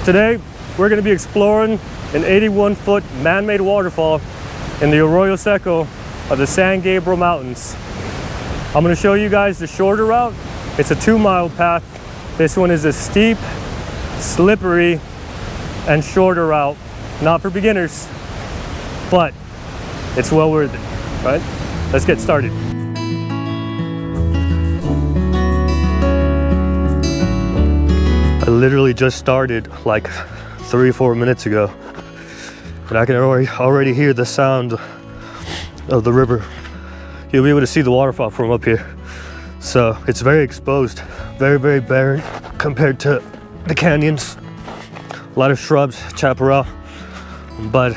Today, we're going to be exploring an 81-foot man-made waterfall in the Arroyo Seco of the San Gabriel Mountains. I'm going to show you guys the shorter route. It's a 2-mile path. This one is a steep, slippery, and shorter route. Not for beginners, but it's well worth it, right? Let's get started. I literally just started like 3-4 minutes ago, and I can already hear the sound of the river. You'll be able to see the waterfall from up here. So it's very exposed, very barren compared to the canyons. A lot of shrubs, chaparral, but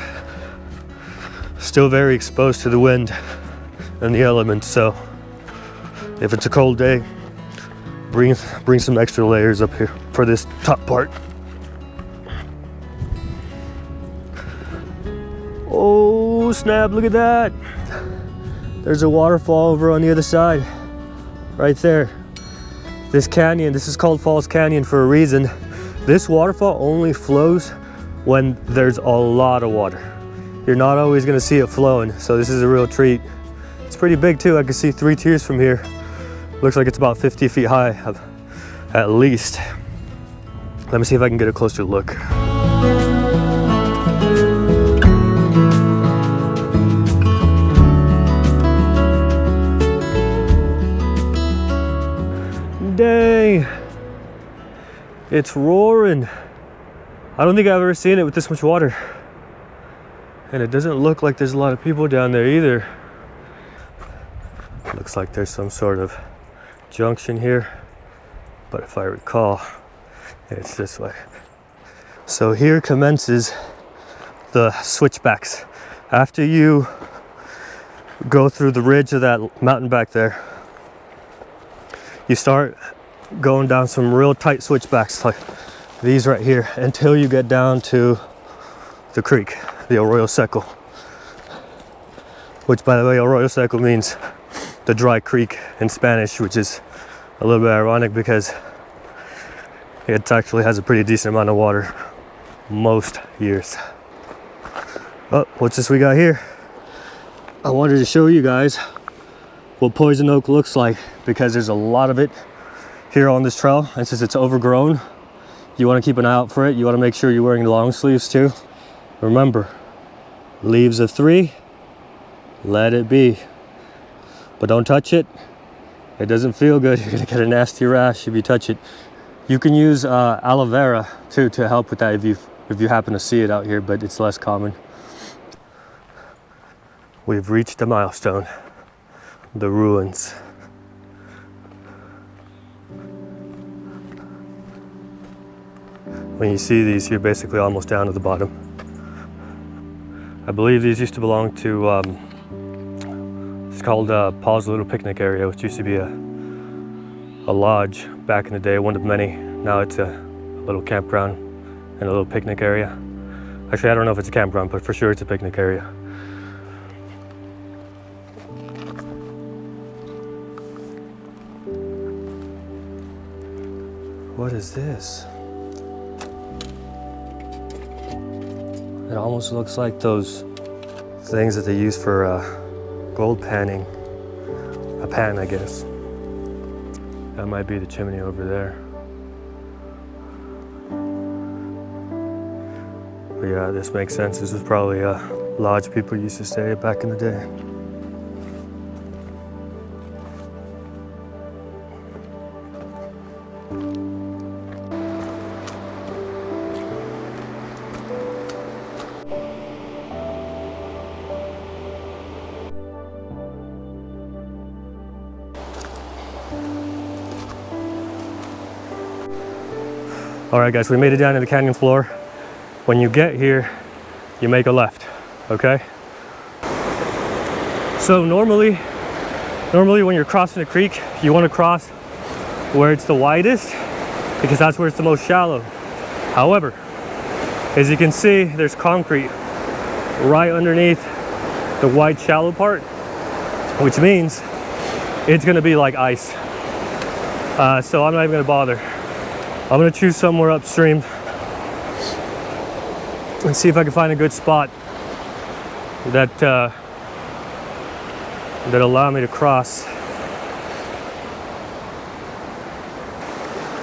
still very exposed to the wind and the elements. So if it's a cold day, bring some extra layers up here for this top part. Oh snap, look at that. There's a waterfall over on the other side, right there. This canyon, this is called Falls Canyon for a reason. This waterfall only flows when there's a lot of water. You're not always gonna see it flowing, so this is a real treat. It's pretty big too. I can see 3 tiers from here. Looks like it's about 50 feet high, at least. Let me see if I can get a closer look. Dang, it's roaring. I don't think I've ever seen it with this much water. And it doesn't look like there's a lot of people down there either. Looks like there's some sort of junction here, but if I recall, it's this way. So here commences the switchbacks. After you go through the ridge of that mountain back there, you start going down some real tight switchbacks like these right here until you get down to the creek, the Arroyo Seco. Which, by the way, Arroyo Seco means the dry creek in Spanish, which is a little bit ironic because it actually has a pretty decent amount of water most years. Oh, what's this we got here? I wanted to show you guys what poison oak looks like because there's a lot of it here on this trail, and since it's overgrown, you want to keep an eye out for it. You want to make sure you're wearing long sleeves too. Remember, leaves of 3, let it be. But don't touch it. It doesn't feel good. You're gonna get a nasty rash if you touch it. You can use aloe vera too to help with that if you happen to see it out here, but it's less common. We've reached a milestone, the ruins. When you see these, you're basically almost down to the bottom. I believe these used to belong to it's called Paul's Little Picnic Area, which used to be a lodge back in the day, one of many. Now it's a little campground and a little picnic area. Actually, I don't know if it's a campground, but for sure it's a picnic area. What is this? It almost looks like those things that they use for gold panning. A pan, I guess. That might be the chimney over there. But yeah, this makes sense. This was probably a lodge people used to stay at back in the day. All right, guys, we made it down to the canyon floor. When you get here, you make a left, okay? So normally when you're crossing a creek, you want to cross where it's the widest because that's where it's the most shallow. However, as you can see, there's concrete right underneath the wide shallow part, which means it's gonna be like ice. So I'm not even gonna bother. I'm gonna choose somewhere upstream and see if I can find a good spot that that'll allow me to cross.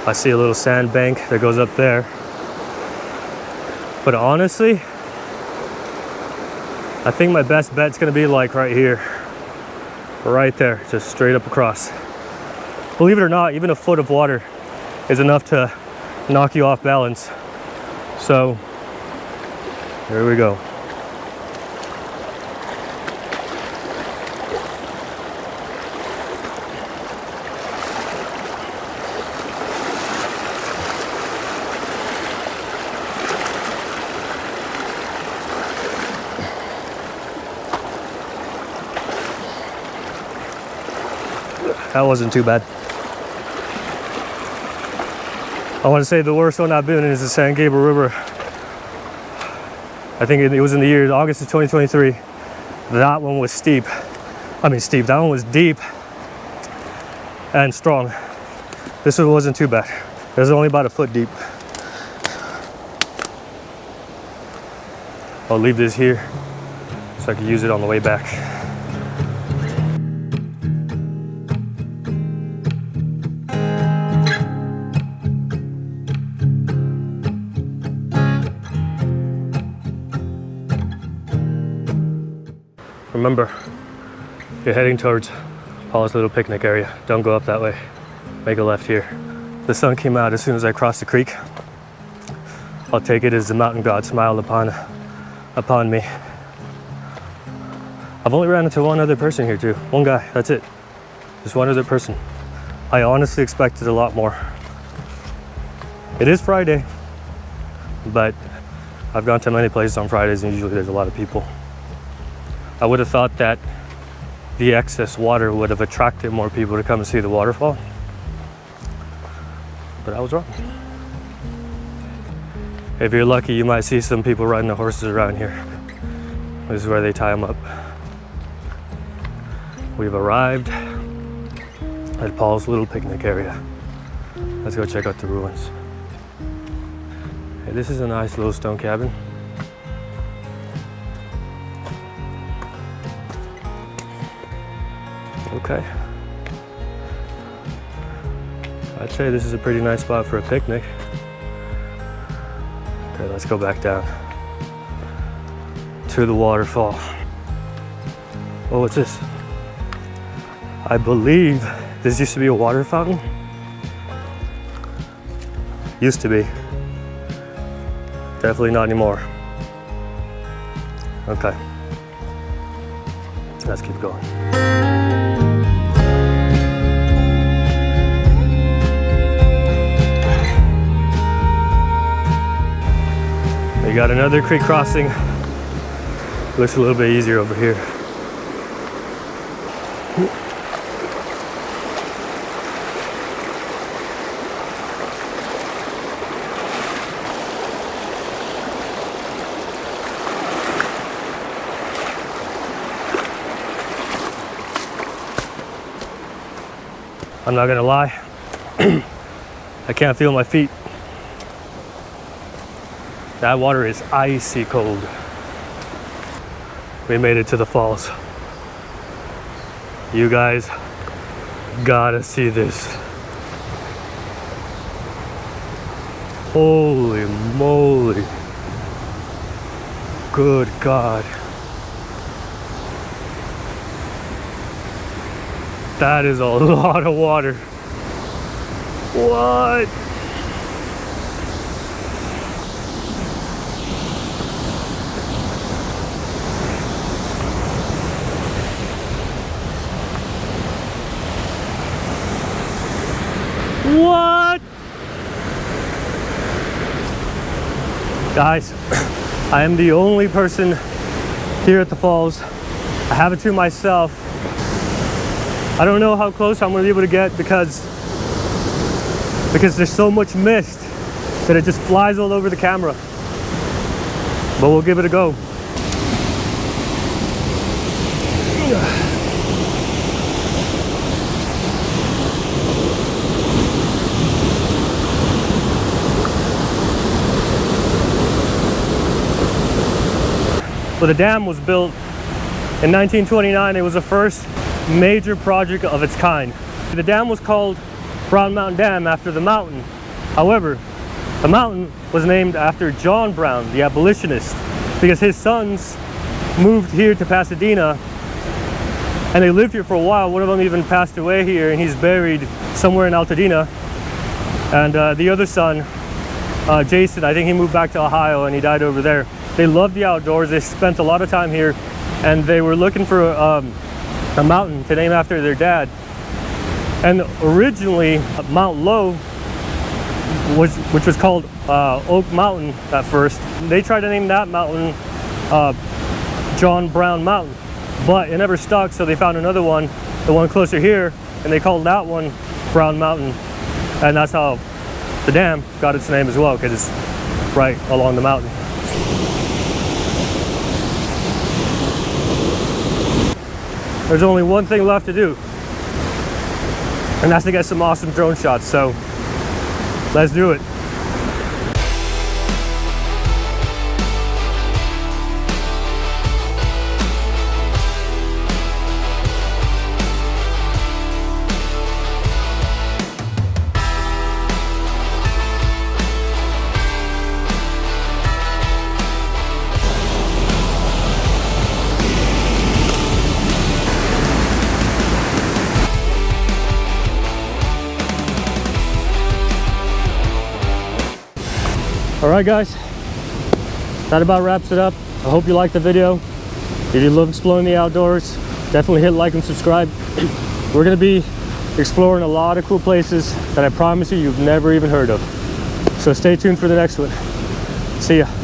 I see a little sand bank that goes up there. But honestly, I think my best bet's gonna be like right here. Right there, just straight up across. Believe it or not, even a foot of water is enough to knock you off balance. So, here we go. That wasn't too bad. I want to say the worst one I've been in is the San Gabriel River. I think it was in the year August of 2023. That one was steep. I mean steep, that one was deep and strong. This one wasn't too bad. It was only about a foot deep. I'll leave this here so I can use it on the way back. Remember, you're heading towards Paul's little picnic area. Don't go up that way. Make a left here. The sun came out as soon as I crossed the creek. I'll take it as the mountain god smiled upon me. I've only ran into one other person here too. One guy, that's it. Just one other person. I honestly expected a lot more. It is Friday, but I've gone to many places on Fridays and usually there's a lot of people. I would have thought that the excess water would have attracted more people to come and see the waterfall, but I was wrong. If you're lucky, you might see some people riding the horses around here. This is where they tie them up. We've arrived at Paul's little picnic area. Let's go check out the ruins. Hey, this is a nice little stone cabin. Okay. I'd say this is a pretty nice spot for a picnic. Okay, let's go back down to the waterfall. Oh, what's this? I believe this used to be a water fountain. Used to be. Definitely not anymore. Okay. Let's keep going. We got another creek crossing. Looks a little bit easier over here. I'm not gonna lie, I can't feel my feet. That water is icy cold. We made it to the falls. You guys gotta see this. Holy moly. Good God. That is a lot of water. What? What? Guys, I am the only person here at the falls. I have it to myself. I don't know how close I'm gonna be able to get because there's so much mist that it just flies all over the camera. But we'll give it a go. So the dam was built in 1929. It was the first major project of its kind. The dam was called Brown Mountain Dam after the mountain. However, the mountain was named after John Brown, the abolitionist, because his sons moved here to Pasadena and they lived here for a while. One of them even passed away here, and he's buried somewhere in Altadena. And the other son, Jason, I think he moved back to Ohio and he died over there. They loved the outdoors. They spent a lot of time here, and they were looking for a mountain to name after their dad. And originally, Mount Low, which was called Oak Mountain at first, they tried to name that mountain John Brown Mountain, but it never stuck, so they found another one, the one closer here, and they called that one Brown Mountain. And that's how the dam got its name as well, because it's right along the mountain. There's only one thing left to do, and that's to get some awesome drone shots, so let's do it. Alright guys, that about wraps it up. I hope you liked the video. If you love exploring the outdoors, definitely hit like and subscribe. We're going to be exploring a lot of cool places that I promise you've never even heard of. So stay tuned for the next one. See ya.